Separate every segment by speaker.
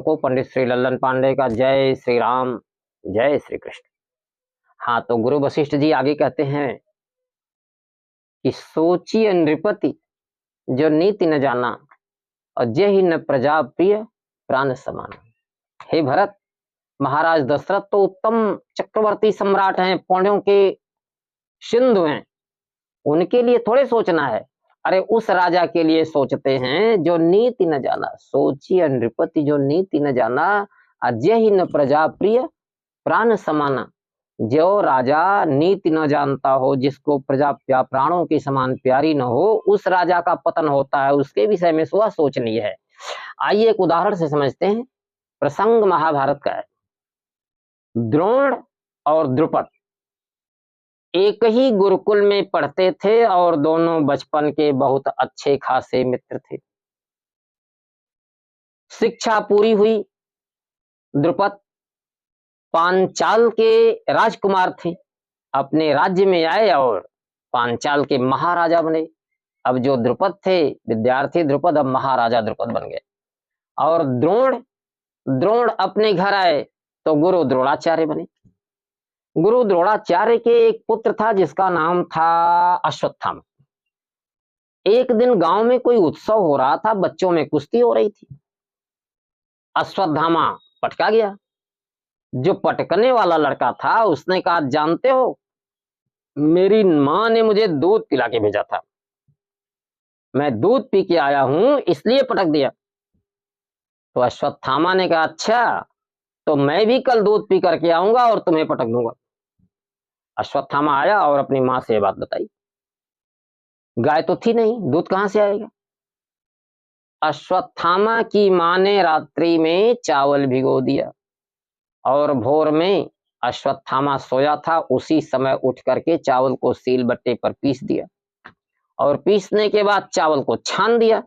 Speaker 1: को पंडित श्री लल्लन पांडे का जय श्री राम, जय श्री कृष्ण। हाँ, तो गुरु वशिष्ठ जी आगे कहते हैं कि सोचिए नृपति जो नीति न जाना और जय ही न प्रजा प्रिय प्राण समान। हे भरत, महाराज दशरथ तो उत्तम चक्रवर्ती सम्राट हैं, पौंड्यों के सिंधु हैं, उनके लिए थोड़े सोचना है। अरे उस राजा के लिए सोचते हैं जो नीति न जाना। सोचिए नृपति जो नीति न जाना, अजय ही न प्रजा प्रिय प्राण समाना। जो राजा नीति न जानता हो, जिसको प्रजा प्राणों के समान प्यारी न हो, उस राजा का पतन होता है, उसके विषय में वह सोचनीय है। आइए एक उदाहरण से समझते हैं। प्रसंग महाभारत का है। द्रोण और द्रुपद एक ही गुरुकुल में पढ़ते थे और दोनों बचपन के बहुत अच्छे खासे मित्र थे। शिक्षा पूरी हुई, द्रुपद पांचाल के राजकुमार थे, अपने राज्य में आए और पांचाल के महाराजा बने। अब जो द्रुपद थे, विद्यार्थी द्रुपद, अब महाराजा द्रुपद बन गए। और द्रोण अपने घर आए तो गुरु द्रोणाचार्य बने। गुरु द्रोणाचार्य के एक पुत्र था जिसका नाम था अश्वत्थामा। एक दिन गांव में कोई उत्सव हो रहा था, बच्चों में कुश्ती हो रही थी। अश्वत्थामा पटका गया। जो पटकने वाला लड़का था उसने कहा, जानते हो मेरी मां ने मुझे दूध पिला के भेजा था, मैं दूध पी के आया हूं इसलिए पटक दिया। तो अश्वत्थामा ने कहा, अच्छा तो मैं भी कल दूध पी करके आऊंगा और तुम्हें पटक दूंगा। अश्वत्थामा आया और अपनी मां से ये बात बताई। गाय तो थी नहीं, दूध कहां से आएगा। अश्वत्थामा की मां ने रात्रि में चावल भिगो दिया और भोर में अश्वत्थामा सोया था, उसी समय उठ करके चावल को सील बट्टे पर पीस दिया और पीसने के बाद चावल को छान दिया।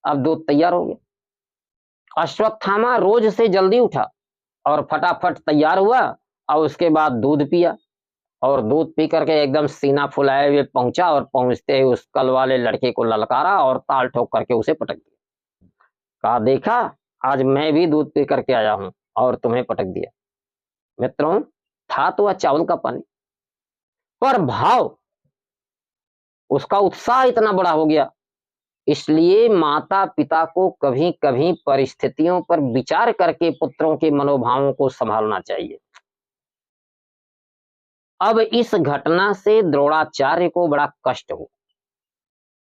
Speaker 1: अब दूध तैयार हो गया। अश्वत्थामा रोज से जल्दी उठा और फटाफट तैयार हुआ और उसके बाद दूध पिया और दूध पी करके एकदम सीना फुलाए हुए पहुंचा और पहुंचते ही उस कल वाले लड़के को ललकारा और ताल ठोक करके उसे पटक दिया। कहा, देखा आज मैं भी दूध पी करके आया हूं और तुम्हें पटक दिया। मित्रों, था तो वह चावल का पानी, पर भाव, उसका उत्साह इतना बड़ा हो गया। इसलिए माता पिता को कभी कभी परिस्थितियों पर विचार करके पुत्रों के मनोभावों को संभालना चाहिए। अब इस घटना से द्रोणाचार्य को बड़ा कष्ट हुआ।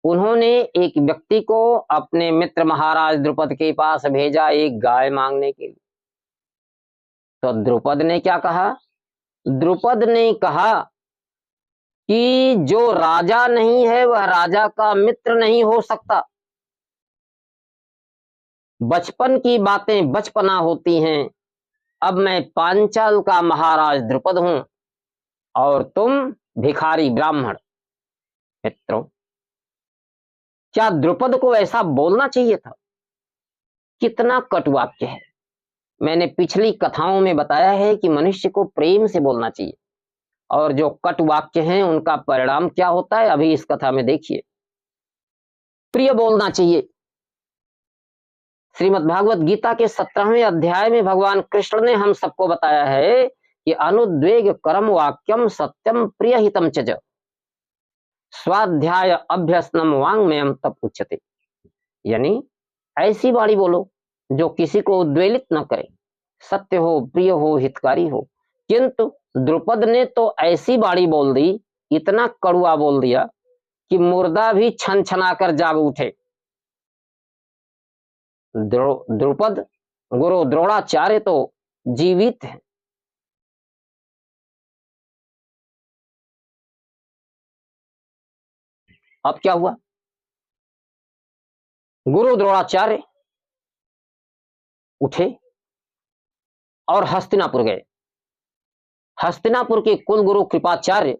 Speaker 1: उन्होंने एक व्यक्ति को अपने मित्र महाराज द्रुपद के पास भेजा एक गाय मांगने के लिए। तो द्रुपद ने क्या कहा? द्रुपद ने कहा कि जो राजा नहीं है वह राजा का मित्र नहीं हो सकता। बचपन की बातें बचपना होती हैं। अब मैं पांचाल का महाराज द्रुपद हूं और तुम भिखारी ब्राह्मण। मित्रों, क्या द्रुपद को ऐसा बोलना चाहिए था? कितना कटु वाक्य है। मैंने पिछली कथाओं में बताया है कि मनुष्य को प्रेम से बोलना चाहिए और जो कटु वाक्य हैं उनका परिणाम क्या होता है अभी इस कथा में देखिए। प्रिय बोलना चाहिए। श्रीमद् भागवत गीता के 17वें अध्याय में भगवान कृष्ण ने हम सबको बताया है कि अनुद्वेग करम वाक्यम सत्यम प्रिय हितम च स्वाध्याय अभ्यसनम वांग्मयम तप उच्यते। यानी ऐसी वाणी बोलो जो किसी को उद्वेलित न करे, सत्य हो, प्रिय हो, हितकारी हो। किंतु द्रुपद ने तो ऐसी वाणी बोल दी, इतना कड़ुआ बोल दिया कि मुर्दा भी छन छना कर जाग उठे। द्रुपद, गुरु द्रोणाचार्य तो जीवित है। अब क्या हुआ? गुरु द्रोणाचार्य उठे और हस्तिनापुर गए। हस्तिनापुर के कुल गुरु कृपाचार्य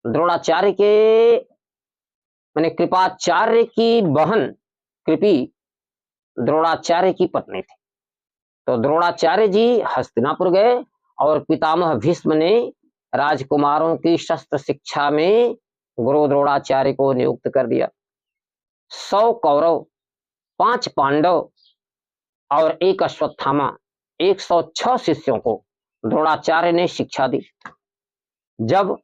Speaker 1: द्रोणाचार्य के माने कृपाचार्य की बहन कृपी द्रोणाचार्य की पत्नी थी। तो द्रोणाचार्य जी हस्तिनापुर गए और पितामह भीष्म ने राजकुमारों की शस्त्र शिक्षा में गुरु द्रोणाचार्य को नियुक्त कर दिया। 100 कौरव, 5 पांडव और एक अश्वत्थामा 106 शिष्यों को द्रोणाचार्य ने शिक्षा दी। जब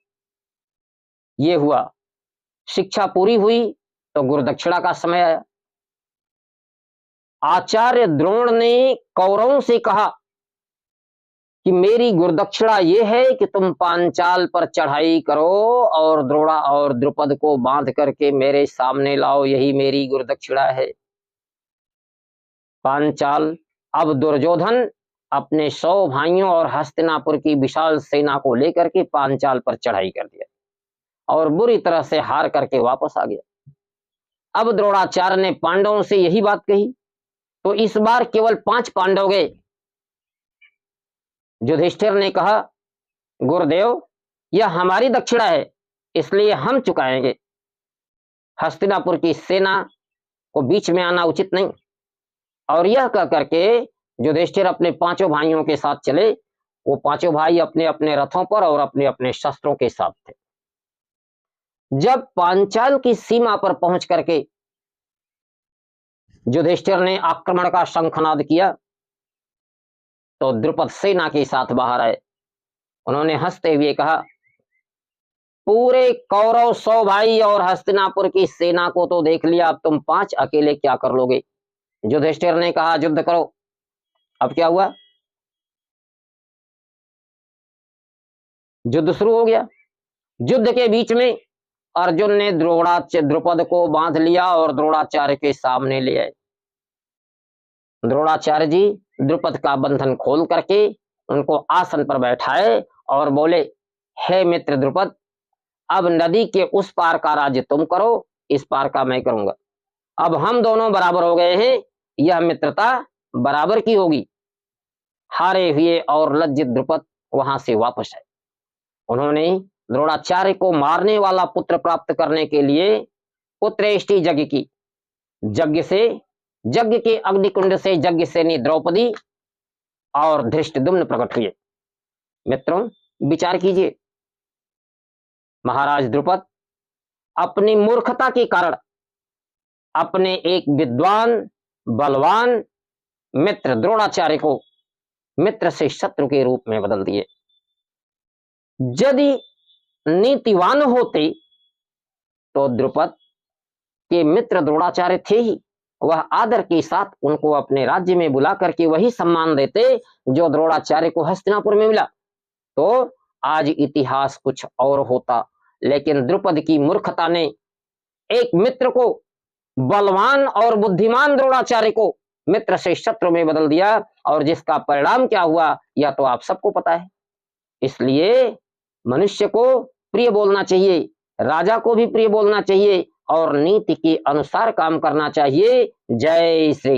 Speaker 1: ये हुआ, शिक्षा पूरी हुई, तो गुरुदक्षिणा का समय आया। आचार्य द्रोण ने कौरवों से कहा कि मेरी गुरुदक्षिणा ये है कि तुम पांचाल पर चढ़ाई करो और द्रोणा और द्रुपद को बांध करके मेरे सामने लाओ, यही मेरी गुरुदक्षिणा है। पांचाल, अब दुर्योधन अपने 100 भाइयों और हस्तिनापुर की विशाल सेना को लेकर के पांचाल पर चढ़ाई कर दिया और बुरी तरह से हार करके वापस आ गया। अब द्रोणाचार्य ने पांडवों से यही बात कही, तो इस बार केवल 5 पांडव गए। युधिष्ठिर ने कहा, गुरुदेव, यह हमारी दक्षिणा है, इसलिए हम चुकाएंगे। हस्तिनापुर की सेना को बीच में आना उचित नहीं। और यह कह करके युधिष्ठिर अपने 5 भाइयों के साथ चले। वो 5 भाई अपने अपने रथों पर और अपने अपने शस्त्रों के साथ थे। जब पांचाल की सीमा पर पहुंच करके युधिष्ठिर ने आक्रमण का शंखनाद किया, तो द्रुपद सेना के साथ बाहर आए। उन्होंने हंसते हुए कहा, पूरे कौरव 100 भाई और हस्तिनापुर की सेना को तो देख लिया, अब तुम 5 अकेले क्या कर लोगे। युधिष्ठिर ने कहा, युद्ध करो। अब क्या हुआ, युद्ध शुरू हो गया। युद्ध के बीच में अर्जुन ने द्रुपद को बांध लिया और द्रोणाचार्य के सामने ले आए। द्रोणाचार्य जी द्रुपद का बंधन खोल करके उनको आसन पर बैठाए और बोले, हे मित्र द्रुपद, अब नदी के उस पार का राज्य तुम करो, इस पार का मैं करूंगा। अब हम दोनों बराबर हो गए हैं, यह मित्रता बराबर की होगी। हारे हुए और लज्जित द्रुपद वहां से वापस आए। उन्होंने द्रोणाचार्य को मारने वाला पुत्र प्राप्त करने के लिए पुत्रेष्टि यज्ञ की। यज्ञ के अग्निकुंड से यज्ञ सेनी द्रौपदी और धृष्टद्युम्न प्रकट हुए। मित्रों, विचार कीजिए, महाराज द्रुपद अपनी मूर्खता के कारण अपने एक विद्वान बलवान मित्र द्रोणाचार्य को मित्र से शत्रु के रूप में बदल दिए। यदि नीतिवान होते तो द्रुपद के मित्र द्रोणाचार्य थे ही, वह आदर के साथ उनको अपने राज्य में बुला करके वही सम्मान देते जो द्रोणाचार्य को हस्तिनापुर में मिला, तो आज इतिहास कुछ और होता। लेकिन द्रुपद की मूर्खता ने एक मित्र को, बलवान और बुद्धिमान द्रोणाचार्य को मित्र से शत्रु में बदल दिया, और जिसका परिणाम क्या हुआ यह तो आप सबको पता है। इसलिए मनुष्य को प्रिय बोलना चाहिए, राजा को भी प्रिय बोलना चाहिए और नीति के अनुसार काम करना चाहिए। जय श्री